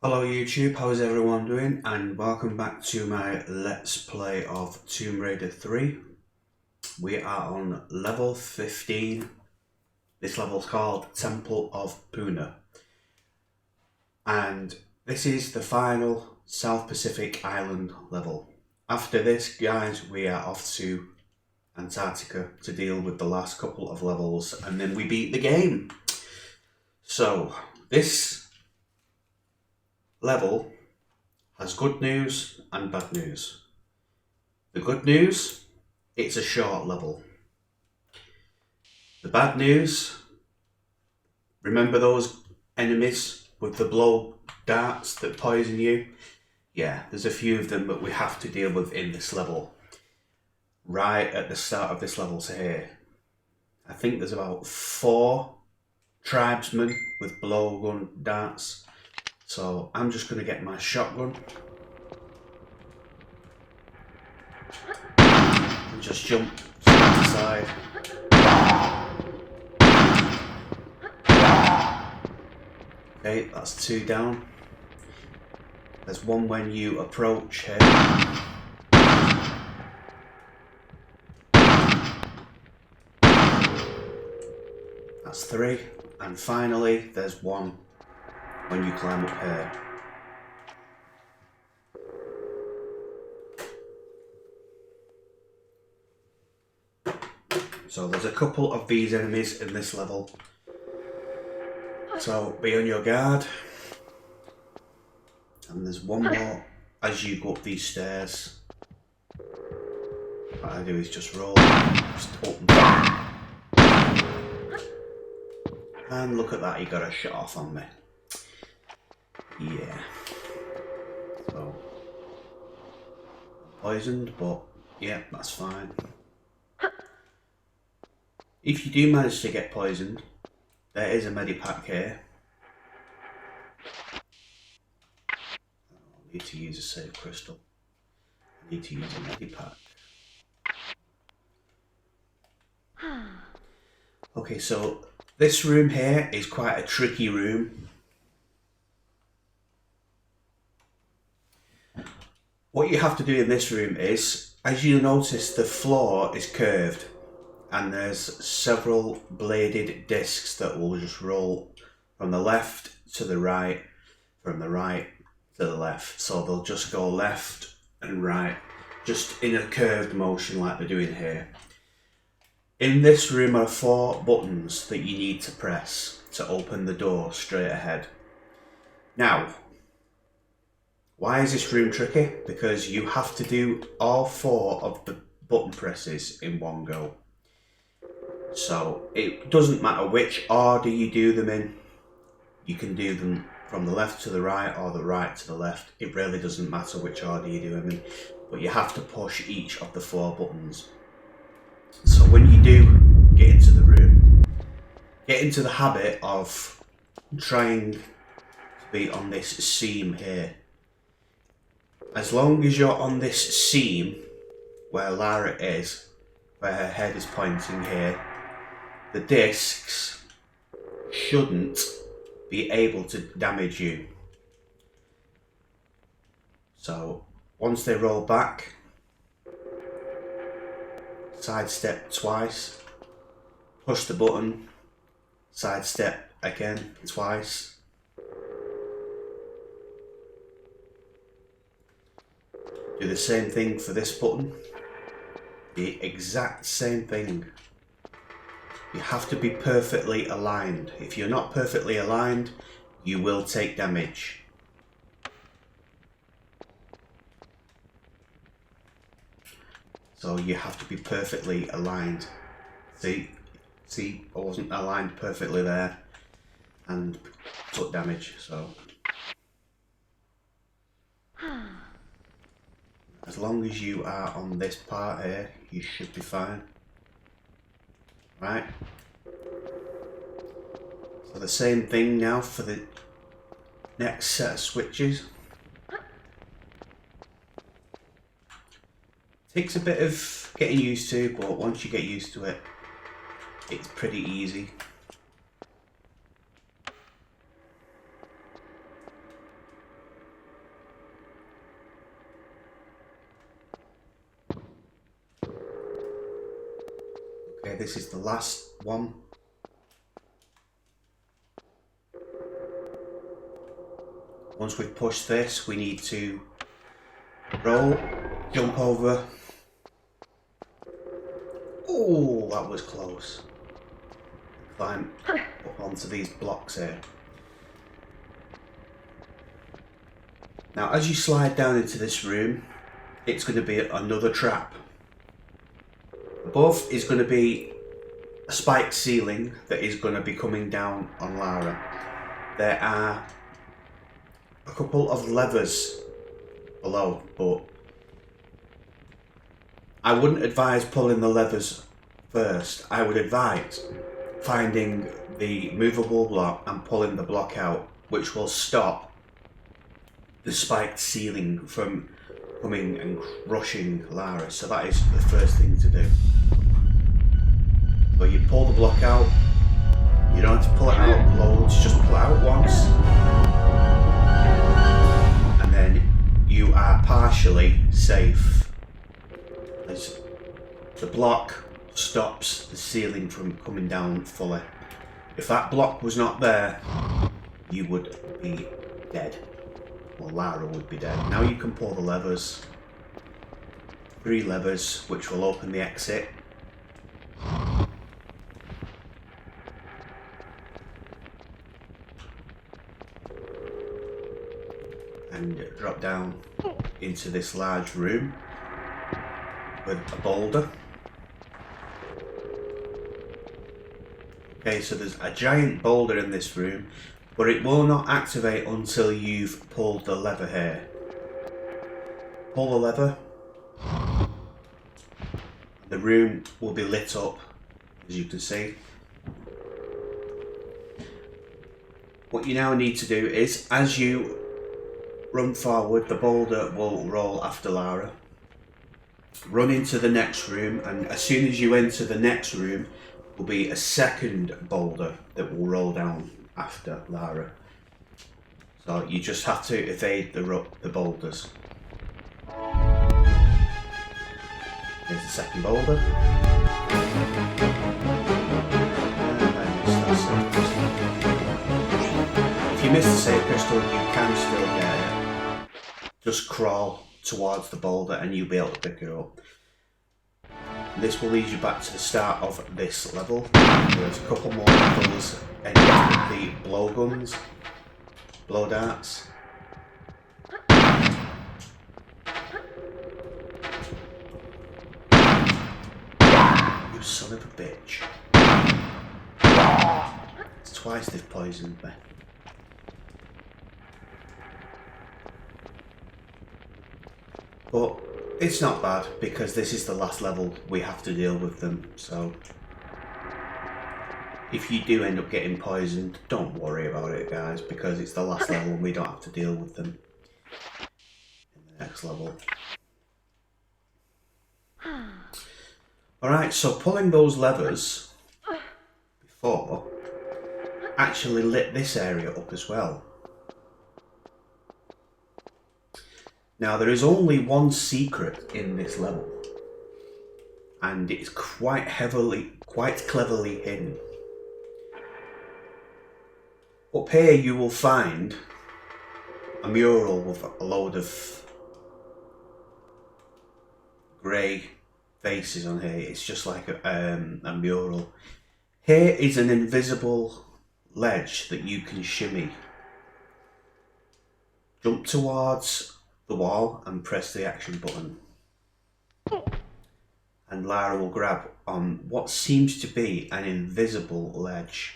Hello YouTube, how's everyone doing? And welcome back to my Let's Play of Tomb Raider 3. We are on level 15. This level's called Temple of Puna. And this is the final South Pacific Island level. After this, guys, we are off to Antarctica to deal with the last couple of levels and then we beat the game. So, this level has good news and bad news. The good news, it's a short level. The bad news, remember those enemies with the blow darts that poison you? Yeah, there's a few of them that we have to deal with in this level. Right at the start of this level to here. I think there's about 4 tribesmen with blowgun darts. So I'm just going to get my shotgun and just jump side to side. Okay, that's 2 down. There's 1 when you approach here. That's 3. And finally, there's 1 when you climb up here. So there's a couple of these enemies in this level. So be on your guard. And there's 1 more as you go up these stairs. What I do is just roll, just open. And look at that, he got a shot off on me. Yeah. So poisoned, but yeah, that's fine. If you do manage to get poisoned, there is a medipack here. I need to use a save crystal. I need to use a medipack. Okay, so this room here is quite a tricky room. What you have to do in this room is, as you notice, the floor is curved and there's several bladed discs that will just roll from the left to the right, from the right to the left. So they'll just go left and right, just in a curved motion like they're doing here. In this room are 4 buttons that you need to press to open the door straight ahead. Now, why is this room tricky? Because you have to do all 4 of the button presses in one go. So it doesn't matter which order you do them in. You can do them from the left to the right or the right to the left. It really doesn't matter which order you do them in. But you have to push each of the 4 buttons. So when you do get into the room, get into the habit of trying to be on this seam here. As long as you're on this seam where Lara is, where her head is pointing here, the discs shouldn't be able to damage you. So once they roll back, sidestep twice, push the button, sidestep again twice. Do the same thing for this button. The exact same thing. You have to be perfectly aligned. If you're not perfectly aligned, you will take damage. So you have to be perfectly aligned. See, I wasn't aligned perfectly there and took damage, so. As long as you are on this part here, you should be fine. Right? So the same thing now for the next set of switches. Takes a bit of getting used to, but once you get used to it, it's pretty easy. Okay, this is the last one. Once we've pushed this, we need to roll, jump over. Oh, that was close. Climb up onto these blocks here. Now, as you slide down into this room, it's going to be another trap. Above is going to be a spiked ceiling that is going to be coming down on Lara. There are a couple of levers below, but I wouldn't advise pulling the levers first. I would advise finding the movable block and pulling the block out, which will stop the spiked ceiling from coming and crushing Lara. So that is the first thing to do. So you pull the block out, you don't have to pull it out loads, just pull it out once. And then you are partially safe. As the block stops the ceiling from coming down fully. If that block was not there, you would be dead. Well, Lara would be dead. Now you can pull the levers. 3 levers, which will open the exit. And drop down into this large room with a boulder. Okay, so there's a giant boulder in this room, but it will not activate until you've pulled the lever here. Pull the lever. The room will be lit up, as you can see. What you now need to do is, as you run forward, the boulder will roll after Lara. Run into the next room, and as soon as you enter the next room, will be a second boulder that will roll down after Lara. So you just have to evade the boulders. Here's the second boulder. If you miss the save crystal, you can still get it. Just crawl towards the boulder and you'll be able to pick it up. This will lead you back to the start of this level. There's a couple more levels ending with the blowguns, blow darts. You son of a bitch. It's twice they've poisoned me. But it's not bad, because this is the last level we have to deal with them, so if you do end up getting poisoned, don't worry about it, guys, because it's the last level and we don't have to deal with them in the next level. Alright, so pulling those levers before actually lit this area up as well. Now, there is only one secret in this level, and it's quite cleverly hidden. Up here you will find a mural with a load of grey faces on here. It's just like a mural. Here is an invisible ledge that you can shimmy. Jump towards the wall and press the action button, and Lara will grab on what seems to be an invisible ledge.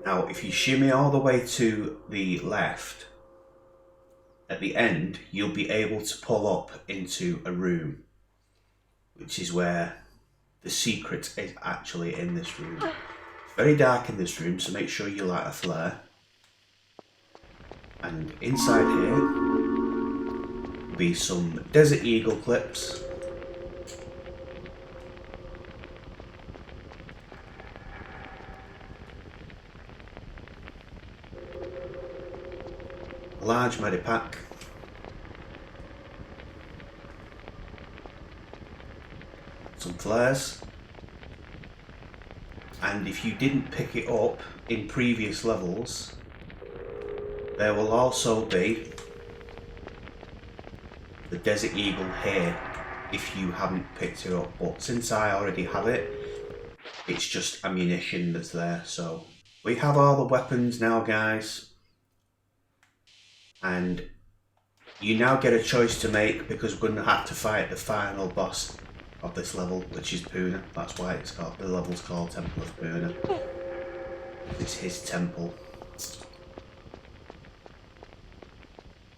Now, if you shimmy all the way to the left, at the end you'll be able to pull up into a room, which is where the secret is actually in this room. It's very dark in this room, so make sure you light a flare. And inside here be some Desert Eagle clips, a large medipack, some flares, and if you didn't pick it up in previous levels, there will also be the Desert Eagle here if you haven't picked it up, but since I already have it, it's just ammunition that's there. So we have all the weapons now, guys, and you now get a choice to make, because we're going to have to fight the final boss of this level, which is Puna. That's why it's called, the level's called Temple of Puna. It's his temple.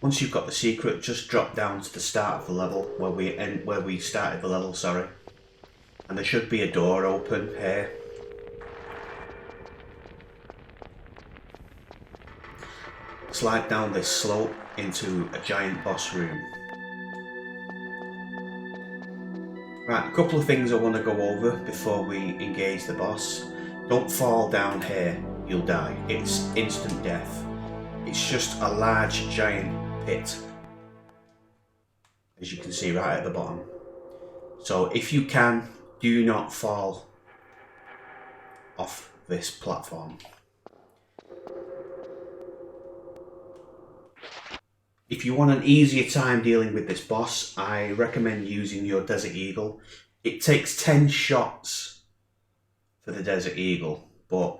Once you've got the secret, just drop down to the start of the level where we started the level, sorry. And there should be a door open here. Slide down this slope into a giant boss room. Right, a couple of things I want to go over before we engage the boss. Don't fall down here, you'll die. It's instant death. It's just a large giant pit, as you can see right at the bottom. So if you can, do not fall off this platform. If you want an easier time dealing with this boss, I recommend using your Desert Eagle. It takes 10 shots for the Desert Eagle, but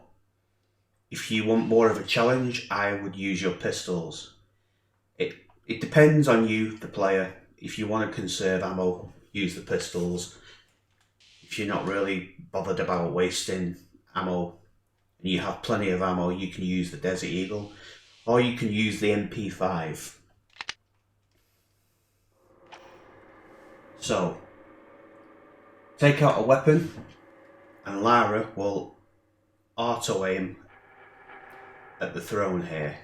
if you want more of a challenge, I would use your pistols. It depends on you, the player. If you want to conserve ammo, use the pistols. If you're not really bothered about wasting ammo and you have plenty of ammo, you can use the Desert Eagle, or you can use the MP5. So, take out a weapon and Lara will auto-aim at the throne here.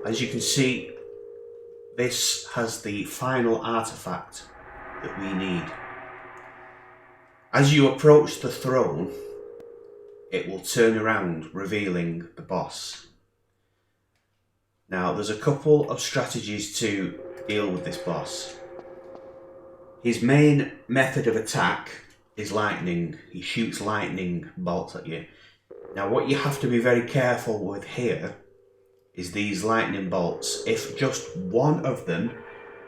As you can see, this has the final artifact that we need. As you approach the throne, it will turn around, revealing the boss. Now, there's a couple of strategies to deal with this boss. His main method of attack is lightning. He shoots lightning bolts at you. Now, what you have to be very careful with here is these lightning bolts. If just one of them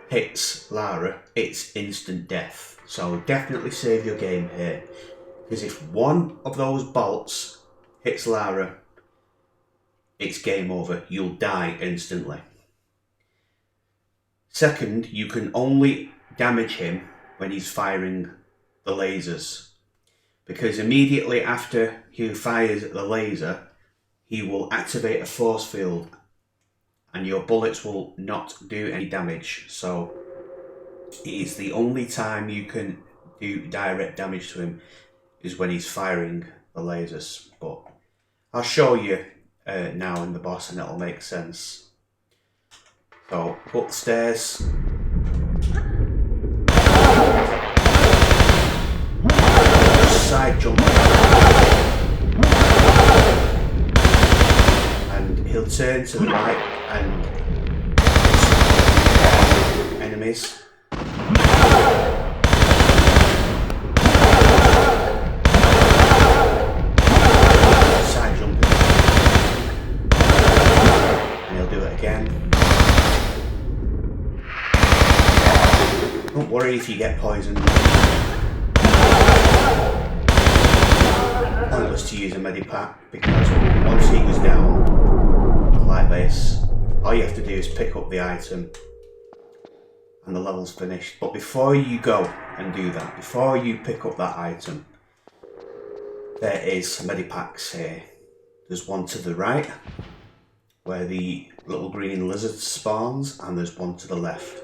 hits Lara, it's instant death. So definitely save your game here, because if one of those bolts hits Lara, it's game over. You'll die instantly. Second, you can only damage him when he's firing the lasers, because immediately after he fires the laser, he will activate a force field and your bullets will not do any damage. So it is the only time you can do direct damage to him is when he's firing the lasers. But I'll show you now in the boss and it'll make sense. So up the stairs. Side jump. And he'll turn to the right and enemies. Side jumping. And he'll do it again. Don't worry if you get poisoned. Pointless to use a medipack, because once he goes down like this, all you have to do is pick up the item and the level's finished. But before you go and do that, before you pick up that item, there is medipacks here. There's one to the right where the little green lizard spawns, and there's one to the left.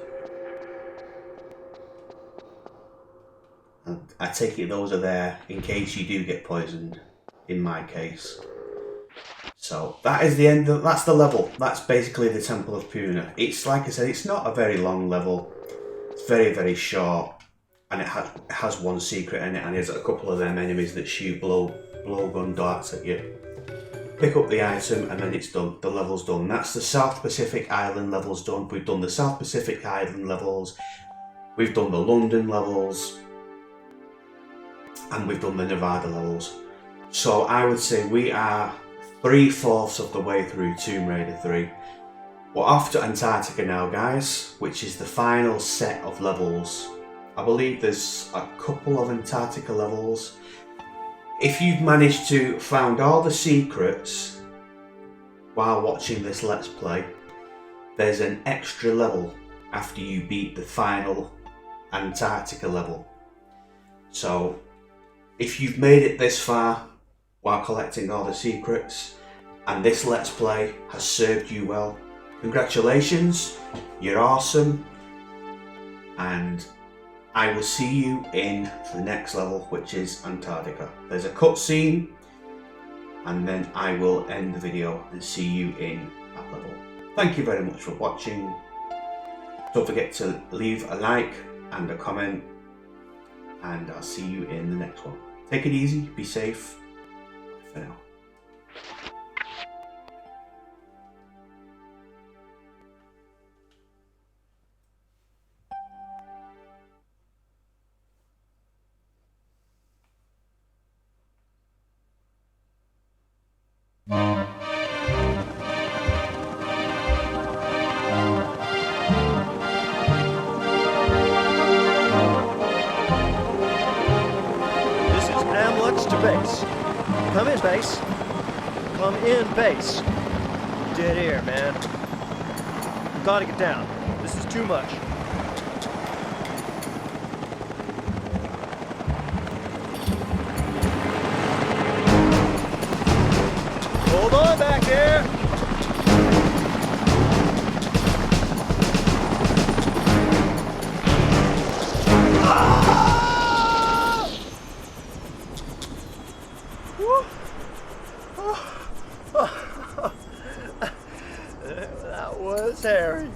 And I take it those are there in case you do get poisoned, in my case. So that is the end, that's the level. That's basically the Temple of Puna. It's, like I said, it's not a very long level. It's very, very short. And it has one secret in it, and there's a couple of them enemies that shoot blowgun darts at you. Pick up the item and then it's done. The level's done. That's the South Pacific Island levels done. We've done the South Pacific Island levels. We've done the London levels. and we've done the Nevada levels. So I would say we are 3/4 of the way through Tomb Raider 3. We're off to Antarctica now, guys, which is the final set of levels. I believe there's a couple of Antarctica levels. If you've managed to find all the secrets while watching this Let's Play, there's an extra level after you beat the final Antarctica level. So if you've made it this far while collecting all the secrets and this Let's Play has served you well, congratulations, you're awesome, and I will see you in the next level, which is Antarctica. There's a cutscene and then I will end the video and see you in that level. Thank you very much for watching. Don't forget to leave a like and a comment, and I'll see you in the next one. Take it easy, be safe. Bye for now. Base. Come in, base. Come in, base. Dead air, man. You gotta get down. This is too much. Hold on back there. That was Harry.